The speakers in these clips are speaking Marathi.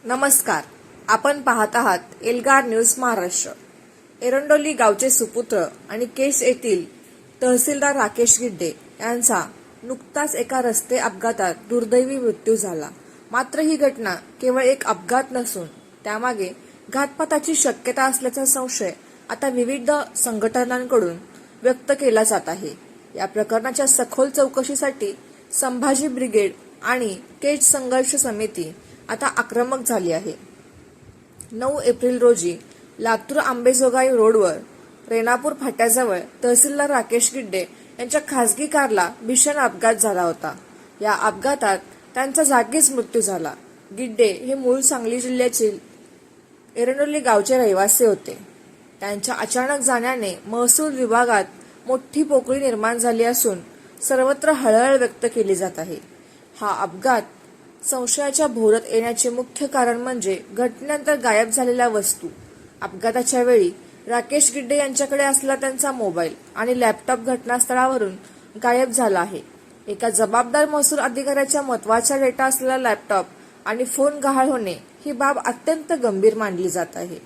नमस्कार. आपण पाहत आहात एल्गार न्यूज महाराष्ट्र. एरंडोली गावचे सुपुत्र आणि केस येथील तहसीलदार राकेश गिड्डे यांचा नुकताच एका रस्ते अपघातात दुर्दैवी मृत्यू झाला. मात्र ही घटना केवळ एक अपघात नसून त्यामागे घातपाताची शक्यता असल्याचा संशय आता विविध संघटनांकडून व्यक्त केला जात आहे. या प्रकरणाच्या सखोल चौकशीसाठी संभाजी ब्रिगेड आणि केज संघर्ष समिती आता आक्रमक झाली आहे. 9 एप्रिल रोजी लातूर आंबेजोगाई रोडवर रेणापूर फाट्याजवळ तहसीलदार राकेश गिड्डे यांच्या खासगी कारला भीषण अपघात झाला होता. या अपघातात त्यांचा जागीच मृत्यू झाला. गिड्डे हे मूळ सांगली जिल्ह्यातील एरंडोली गावचे रहिवासी होते. त्यांच्या अचानक जाण्याने महसूल विभागात मोठी पोकळी निर्माण झाली असून सर्वत्र हळहळ व्यक्त केली जात आहे. हा अपघात संशयाच्या भोवऱ्यात येण्याचे मुख्य कारण म्हणजे घटनेनंतर गायब झालेल्या वस्तू. अपघाताच्या वेळी राकेश गिड्डे यांच्याकडे असलेला त्यांचा मोबाईल आणि लॅपटॉप घटनास्थळावरून गायब झाला आहे. एका जबाबदार महसूल अधिकाऱ्याच्या महत्वाचा डेटा असलेला लॅपटॉप आणि फोन गहाळ होणे ही बाब अत्यंत गंभीर मानली जात आहे.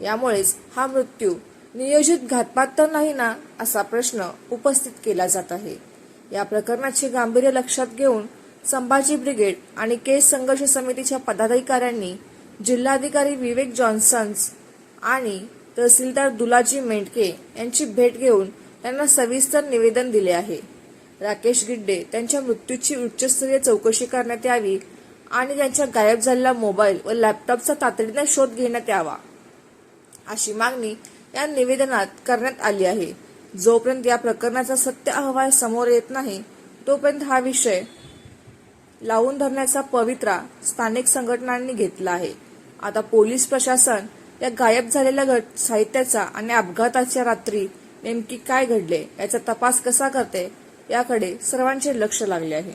यामुळेच हा मृत्यू नियोजित घातपात तर नाही ना, असा प्रश्न उपस्थित केला जात आहे. या प्रकरणाचे गांभीर्य लक्षात घेऊन संभाजी ब्रिगेड आणि केस संघर्ष समितीच्या पदाधिकाऱ्यांनी जिल्हाधिकारी विवेक जॉन्सन आणि तहसीलदार दुलाजी मेंढके यांची भेट घेऊन त्यांना सविस्तर निवेदन दिले आहे. राकेश गिड्डे त्यांच्या मृत्यूची उच्चस्तरीय चौकशी करण्यात यावी आणि त्यांच्या गायब झालेला मोबाईल व लॅपटॉपचा तातडीने शोध घेण्यात यावा, अशी मागणी या निवेदनात करण्यात आली आहे. जोपर्यंत या प्रकरणाचा सत्य अहवाल समोर येत नाही तोपर्यंत हा विषय लावून धरण्याचा पवित्रा स्थानिक संघटनांनी घेतला आहे. आता पोलीस प्रशासन या गायब झालेल्या साहित्याचा आणि अपघाताच्या रात्री नेमकी काय घडले याचा तपास कसा करते याकडे सर्वांचे लक्ष लागले आहे.